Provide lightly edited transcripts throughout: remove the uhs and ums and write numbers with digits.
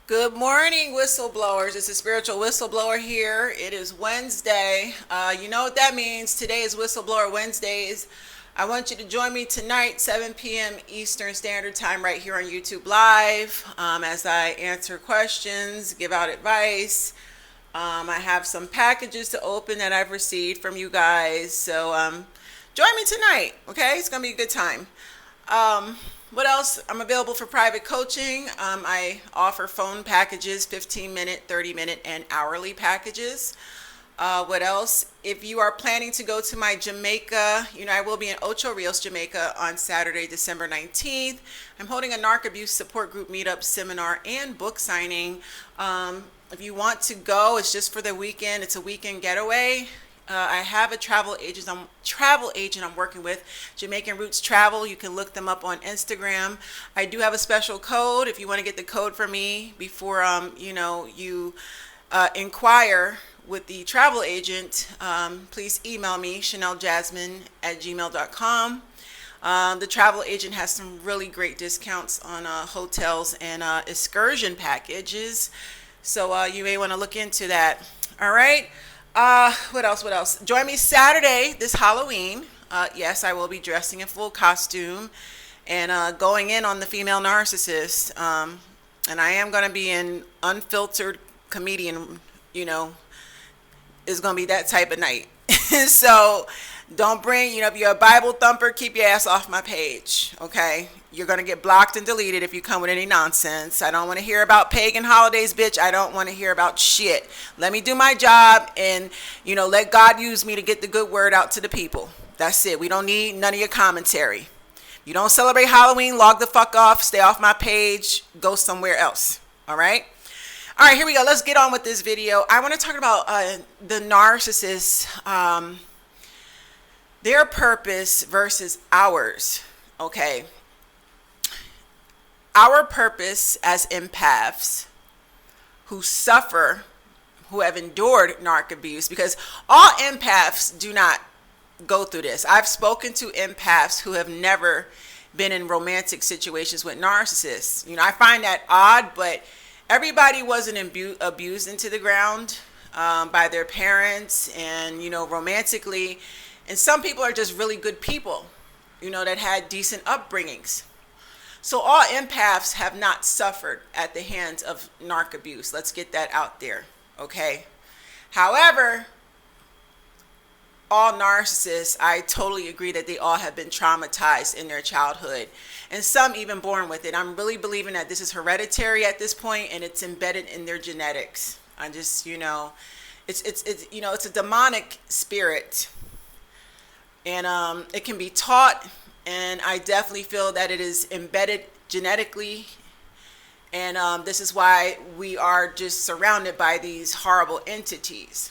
Good morning, whistleblowers. It's a spiritual whistleblower here. It is Wednesday. You know what that means. Today is Whistleblower Wednesdays. I want you to join me tonight, 7 p.m. Eastern Standard Time, right here on YouTube Live, as I answer questions, give out advice. I have some packages to open that I've received from you guys. So join me tonight, okay? It's going to be a good time. What else? I'm available for private coaching. I offer phone packages, 15-minute, 30-minute, and hourly packages. What else? If you are planning to go to my Jamaica, I will be in Ocho Rios, Jamaica on Saturday, December 19th. I'm holding a narc abuse support group meetup, seminar, and book signing. If you want to go, it's just for the weekend. It's a weekend getaway. I have a travel agent I'm working with, Jamaican Roots Travel. You can look them up on Instagram. I do have a special code. If you want to get the code from me before you inquire with the travel agent, please email me, ChanelJasmin@gmail.com. The travel agent has some really great discounts on hotels and excursion packages, so you may want to look into that. All right. What else? Join me Saturday, this Halloween. Yes, I will be dressing in full costume and going in on the female narcissist. And I am going to be an unfiltered comedian, it's going to be that type of night. So don't bring, if you're a Bible thumper, keep your ass off my page, okay? You're going to get blocked and deleted if you come with any nonsense. I don't want to hear about pagan holidays, bitch. I don't want to hear about shit. Let me do my job and, let God use me to get the good word out to the people. That's it. We don't need none of your commentary. You don't celebrate Halloween, log the fuck off, stay off my page, go somewhere else. All right? All right, here we go. Let's get on with this video. I want to talk about the narcissist, their purpose versus ours. Okay. Our purpose as empaths who have endured narc abuse, because all empaths do not go through this. I've spoken to empaths who have never been in romantic situations with narcissists. I find that odd, but everybody wasn't abused into the ground by their parents and, romantically. And some people are just really good people, that had decent upbringings. So all empaths have not suffered at the hands of narc abuse. Let's get that out there, okay? However, all narcissists, I totally agree that they all have been traumatized in their childhood, and some even born with it. I'm really believing that this is hereditary at this point, and it's embedded in their genetics. I just, it's a demonic spirit, and it can be taught. And I definitely feel that it is embedded genetically. And this is why we are just surrounded by these horrible entities.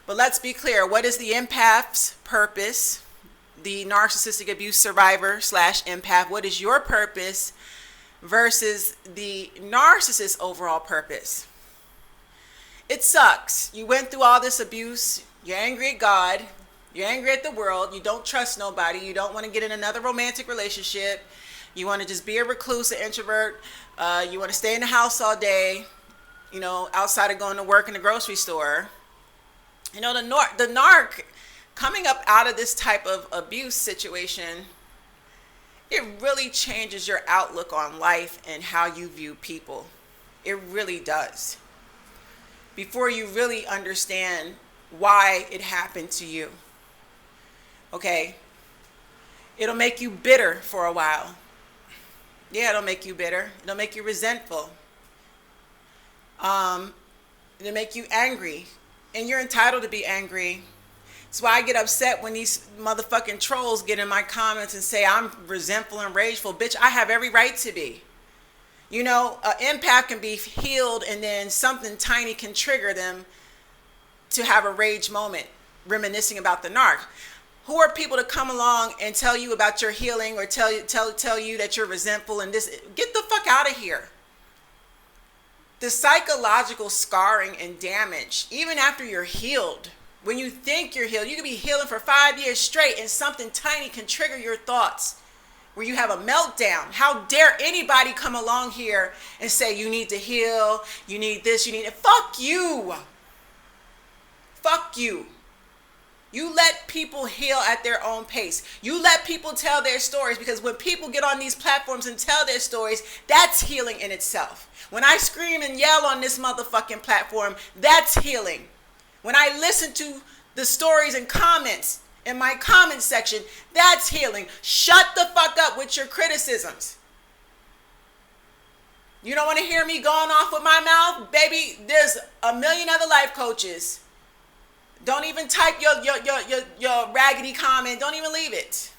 But let's be clear. What is the empath's purpose? The narcissistic abuse survivor / empath. What is your purpose versus the narcissist's overall purpose? It sucks. You went through all this abuse. You're angry at God. You're angry at the world. You don't trust nobody. You don't want to get in another romantic relationship. You want to just be a recluse, an introvert. You want to stay in the house all day, outside of going to work in the grocery store. The narc coming up out of this type of abuse situation, it really changes your outlook on life and how you view people. It really does. Before you really understand why it happened to you. Okay, it'll make you bitter for a while. Yeah, it'll make you bitter. It'll make you resentful. It'll make you angry. And you're entitled to be angry. That's why I get upset when these motherfucking trolls get in my comments and say I'm resentful and rageful. Bitch, I have every right to be. An empath can be healed, and then something tiny can trigger them to have a rage moment, reminiscing about the narc. Who are people to come along and tell you about your healing or tell you that you're resentful and this? Get the fuck out of here. The psychological scarring and damage, even after you're healed, when you think you're healed, you can be healing for 5 years straight and something tiny can trigger your thoughts where you have a meltdown. How dare anybody come along here and say you need to heal, you need this, you need it. Fuck you. Fuck you. You let people heal at their own pace. You let people tell their stories, because when people get on these platforms and tell their stories, that's healing in itself. When I scream and yell on this motherfucking platform, that's healing. When I listen to the stories and comments in my comment section, that's healing. Shut the fuck up with your criticisms. You don't want to hear me going off with my mouth? Baby, there's a million other life coaches. Don't even type your raggedy comment. Don't even leave it.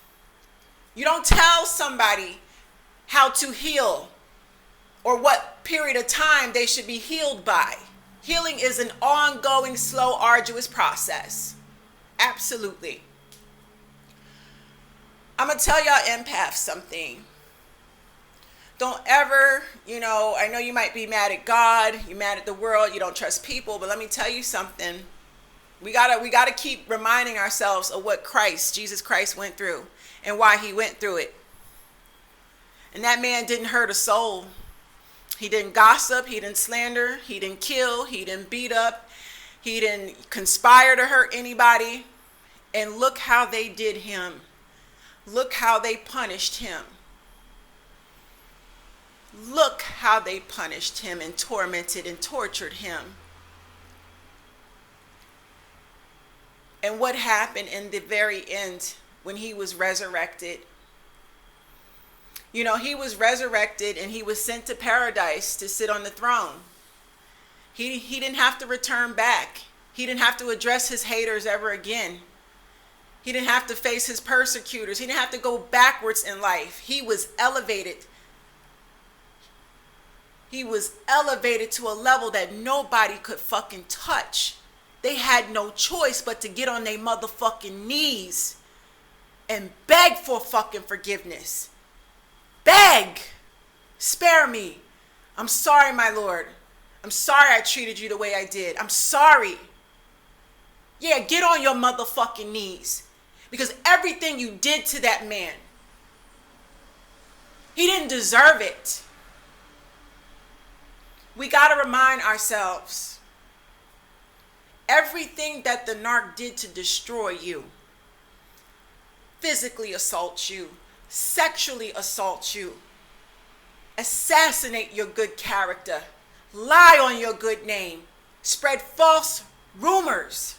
You don't tell somebody how to heal or what period of time they should be healed by. Healing is an ongoing, slow, arduous process. Absolutely. I'm going to tell y'all empaths something. Don't ever, I know you might be mad at God, you're mad at the world, you don't trust people, but let me tell you something. We gotta keep reminding ourselves of what Jesus Christ went through and why he went through it. And that man didn't hurt a soul. He didn't gossip, he didn't slander, he didn't kill, he didn't beat up, he didn't conspire to hurt anybody. And look how they did him. Look how they punished him. Look how they punished him and tormented and tortured him. And what happened in the very end when he was resurrected? He was resurrected and he was sent to paradise to sit on the throne. He didn't have to return back. He didn't have to address his haters ever again. He didn't have to face his persecutors. He didn't have to go backwards in life. He was elevated. He was elevated to a level that nobody could fucking touch. They had no choice but to get on their motherfucking knees and beg for fucking forgiveness. Beg. Spare me. I'm sorry, my Lord. I'm sorry I treated you the way I did. I'm sorry. Yeah, get on your motherfucking knees. Because everything you did to that man, he didn't deserve it. We got to remind ourselves, everything that the narc did to destroy you, physically assault you, sexually assault you, assassinate your good character, lie on your good name, spread false rumors,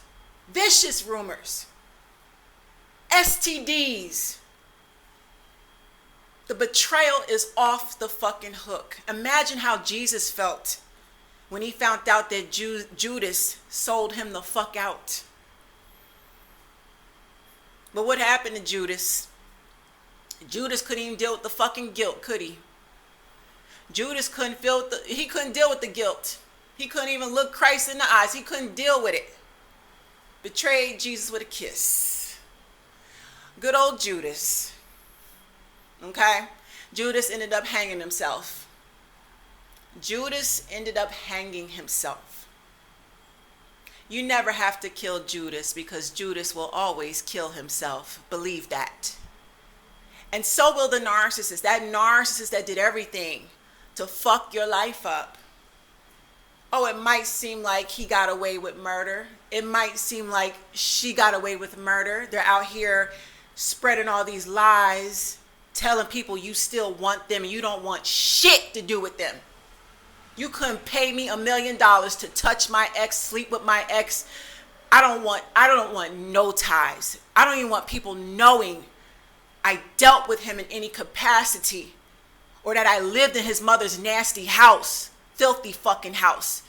vicious rumors, STDs. The betrayal is off the fucking hook. Imagine how Jesus felt when he found out that Judas sold him the fuck out. But what happened to Judas? Judas couldn't even deal with the fucking guilt, could he? Judas couldn't deal with the guilt. He couldn't even look Christ in the eyes. He couldn't deal with it. Betrayed Jesus with a kiss. Good old Judas. Okay? Judas ended up hanging himself. Judas ended up hanging himself. You never have to kill Judas, because Judas will always kill himself. Believe that. And so will the narcissist. That narcissist that did everything to fuck your life up. Oh, it might seem like he got away with murder. It might seem like she got away with murder. They're out here spreading all these lies, telling people you still want them and you don't want shit to do with them. You couldn't pay me $1 million to touch my ex, sleep with my ex. I don't want no ties. I don't even want people knowing I dealt with him in any capacity, or that I lived in his mother's nasty house, filthy fucking house.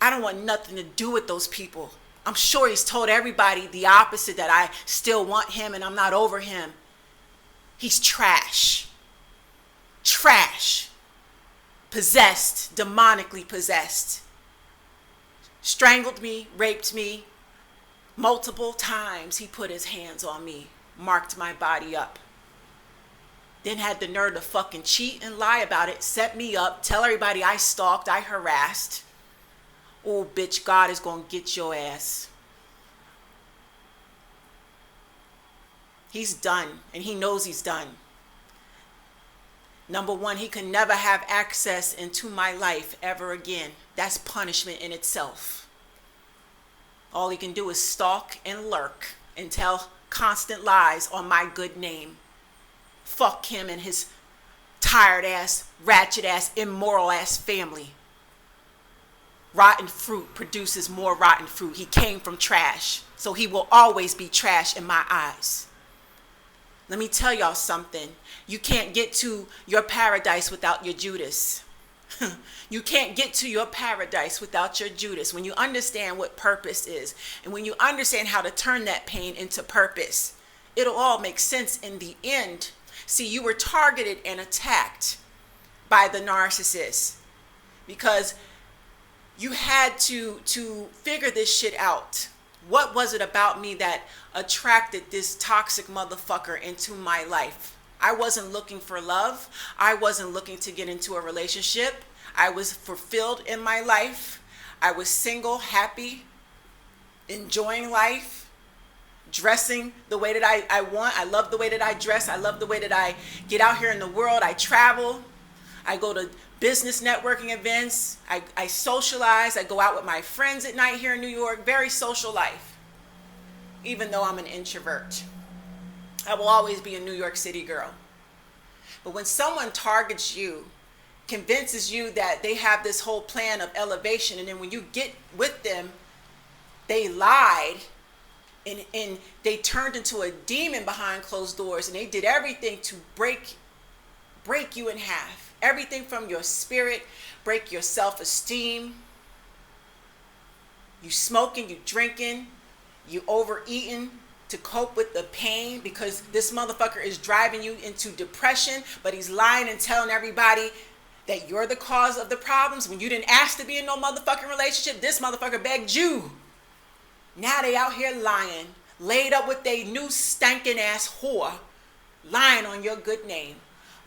I don't want nothing to do with those people. I'm sure he's told everybody the opposite, that I still want him and I'm not over him. He's trash. Trash. Possessed, demonically possessed. Strangled me, raped me. Multiple times he put his hands on me, marked my body up. Then had the nerve to fucking cheat and lie about it, set me up, tell everybody I stalked, I harassed. Oh, bitch, God is gonna get your ass. He's done, and he knows he's done. Number one, he can never have access into my life ever again. That's punishment in itself. All he can do is stalk and lurk and tell constant lies on my good name. Fuck him and his tired ass, ratchet ass, immoral ass family. Rotten fruit produces more rotten fruit. He came from trash, so he will always be trash in my eyes. Let me tell y'all something. You can't get to your paradise without your Judas. You can't get to your paradise without your Judas. When you understand what purpose is, and when you understand how to turn that pain into purpose, it'll all make sense in the end. See, you were targeted and attacked by the narcissist because you had to figure this shit out. What was it about me that attracted this toxic motherfucker into my life? I wasn't looking for love. I wasn't looking to get into a relationship. I was fulfilled in my life. I was single, happy, enjoying life, dressing the way that I want. I love the way that I dress. I love the way that I get out here in the world. I travel. I go to business networking events. I socialize. I go out with my friends at night here in New York. Very social life, even though I'm an introvert. I will always be a New York City girl. But when someone targets you, convinces you that they have this whole plan of elevation, and then when you get with them, they lied and they turned into a demon behind closed doors, and they did everything to break you in half. Everything from your spirit, break your self-esteem. You smoking, you drinking, you overeating to cope with the pain because this motherfucker is driving you into depression, but he's lying and telling everybody that you're the cause of the problems when you didn't ask to be in no motherfucking relationship. This motherfucker begged you. Now they out here lying, laid up with they new stankin' ass whore, lying on your good name.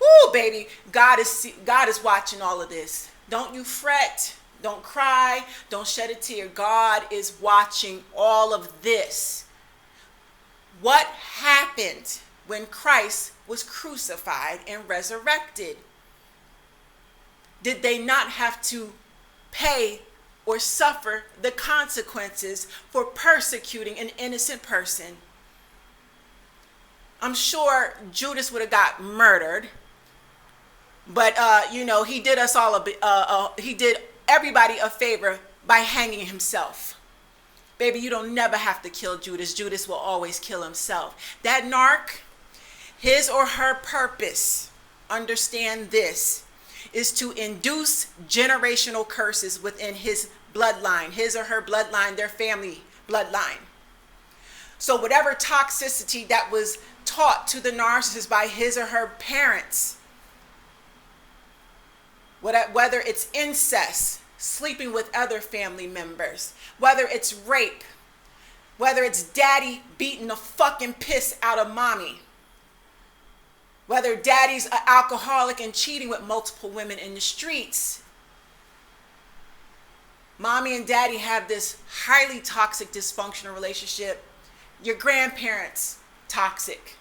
Woo, baby, God is watching all of this. Don't you fret. Don't cry. Don't shed a tear. God is watching all of this. What happened when Christ was crucified and resurrected? Did they not have to pay or suffer the consequences for persecuting an innocent person? I'm sure Judas would have got murdered, but he did us all he did everybody a favor by hanging himself. Baby, you don't never have to kill Judas. Judas will always kill himself. That narc, his or her purpose, understand this, is to induce generational curses within his bloodline, his or her bloodline, their family bloodline. So whatever toxicity that was taught to the narcissist by his or her parents, whether it's incest, sleeping with other family members, whether it's rape, whether it's daddy beating the fucking piss out of mommy, whether daddy's an alcoholic and cheating with multiple women in the streets. Mommy and daddy have this highly toxic, dysfunctional relationship. Your grandparents, toxic.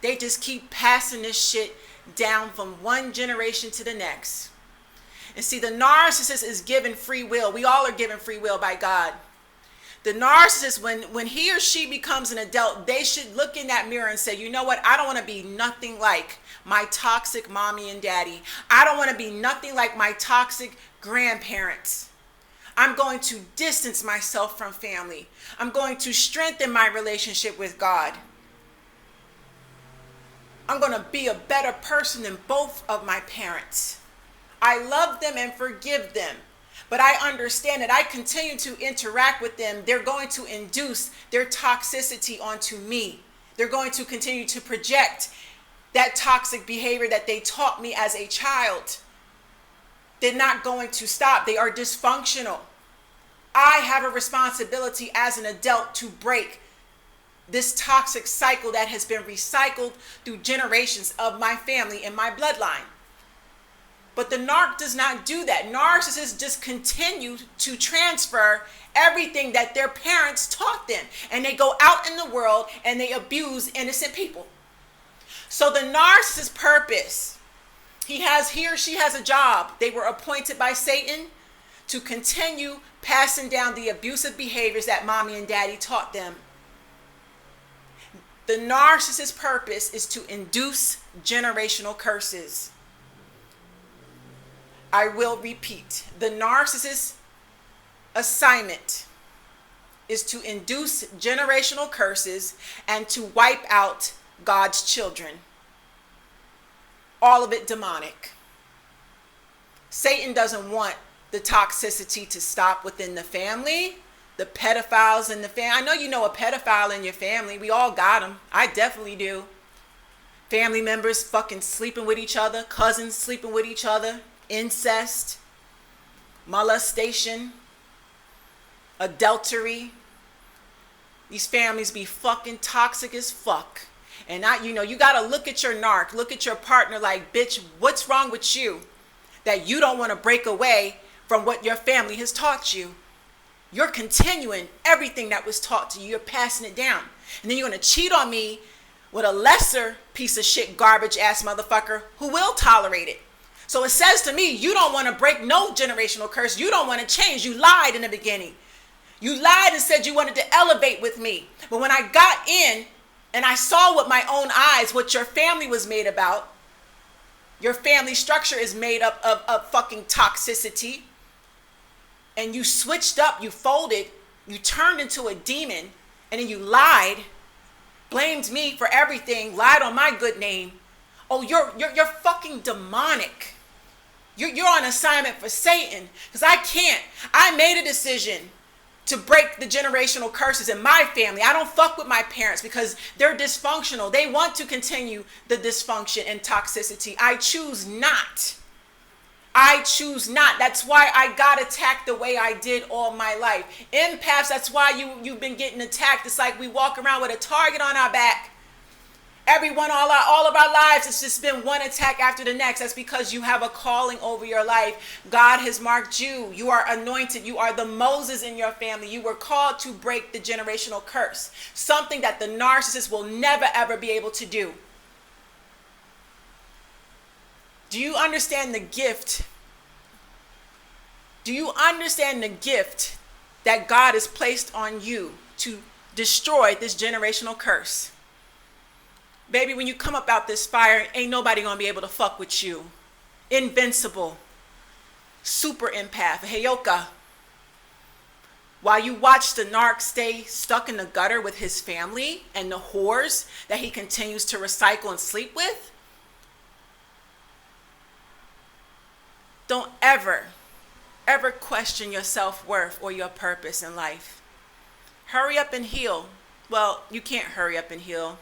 They just keep passing this shit down from one generation to the next. And see, the narcissist is given free will. We all are given free will by God. The narcissist, when he or she becomes an adult, they should look in that mirror and say, you know what? I don't want to be nothing like my toxic mommy and daddy. I don't want to be nothing like my toxic grandparents. I'm going to distance myself from family. I'm going to strengthen my relationship with God. I'm going to be a better person than both of my parents. I love them and forgive them, but I understand that I continue to interact with them. They're going to induce their toxicity onto me. They're going to continue to project that toxic behavior that they taught me as a child. They're not going to stop. They are dysfunctional. I have a responsibility as an adult to break this toxic cycle that has been recycled through generations of my family and my bloodline. But the narc does not do that. Narcissists just continue to transfer everything that their parents taught them. And they go out in the world and they abuse innocent people. So the narcissist's purpose, he or she has a job. They were appointed by Satan to continue passing down the abusive behaviors that mommy and daddy taught them. The narcissist's purpose is to induce generational curses. I will repeat. The narcissist's assignment is to induce generational curses and to wipe out God's children. All of it demonic. Satan doesn't want the toxicity to stop within the family. The pedophiles in the family. I know you know a pedophile in your family. We all got them. I definitely do. Family members fucking sleeping with each other. Cousins sleeping with each other. Incest. Molestation. Adultery. These families be fucking toxic as fuck. And you gotta look at your narc. Look at your partner like, bitch, what's wrong with you? That you don't want to break away from what your family has taught you. You're continuing everything that was taught to you. You're passing it down. And then you're going to cheat on me with a lesser piece of shit, garbage ass motherfucker who will tolerate it. So it says to me, you don't want to break no generational curse. You don't want to change. You lied in the beginning. You lied and said you wanted to elevate with me. But when I got in and I saw with my own eyes what your family was made about, your family structure is made up of fucking toxicity. And you switched up, you folded, you turned into a demon, and then you lied, blamed me for everything, lied on my good name. Oh, you're fucking demonic. You're on assignment for Satan. Because I made a decision to break the generational curses in my family. I don't fuck with my parents because they're dysfunctional. They want to continue the dysfunction and toxicity. I choose not. That's why I got attacked the way I did all my life. Empaths, that's why you've been getting attacked. It's like we walk around with a target on our back. Everyone, all of our lives, it's just been one attack after the next. That's because you have a calling over your life. God has marked you. You are anointed. You are the Moses in your family. You were called to break the generational curse. Something that the narcissist will never, ever be able to do. Do you understand the gift? Do you understand the gift that God has placed on you to destroy this generational curse? Baby, when you come up out this fire, ain't nobody gonna be able to fuck with you. Invincible. Super empath. Heyoka. While you watch the narc stay stuck in the gutter with his family and the whores that he continues to recycle and sleep with, don't ever question your self-worth or your purpose in life. Hurry up and heal. Well, you can't hurry up and heal.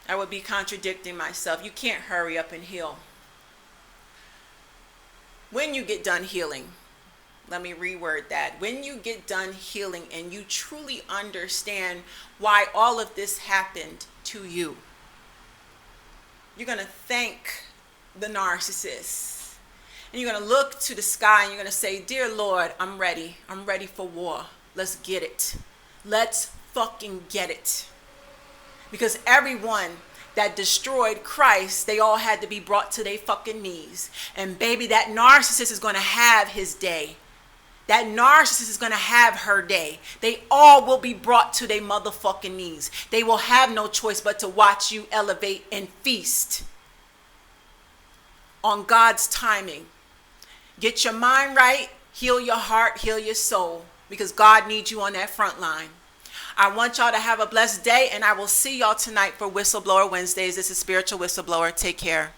I would be contradicting myself. You can't hurry up and heal. When you get done healing, let me reword that. When you get done healing and you truly understand why all of this happened to you, you're going to thank the narcissist. And you're going to look to the sky and you're going to say, dear Lord, I'm ready. I'm ready for war. Let's get it. Let's fucking get it. Because everyone that destroyed Christ, they all had to be brought to their fucking knees. And baby, that narcissist is going to have his day. That narcissist is going to have her day. They all will be brought to their motherfucking knees. They will have no choice but to watch you elevate and feast on God's timing. Get your mind right, heal your heart, heal your soul, because God needs you on that front line. I want y'all to have a blessed day, and I will see y'all tonight for Whistleblower Wednesdays. This is Spiritual Whistleblower. Take care.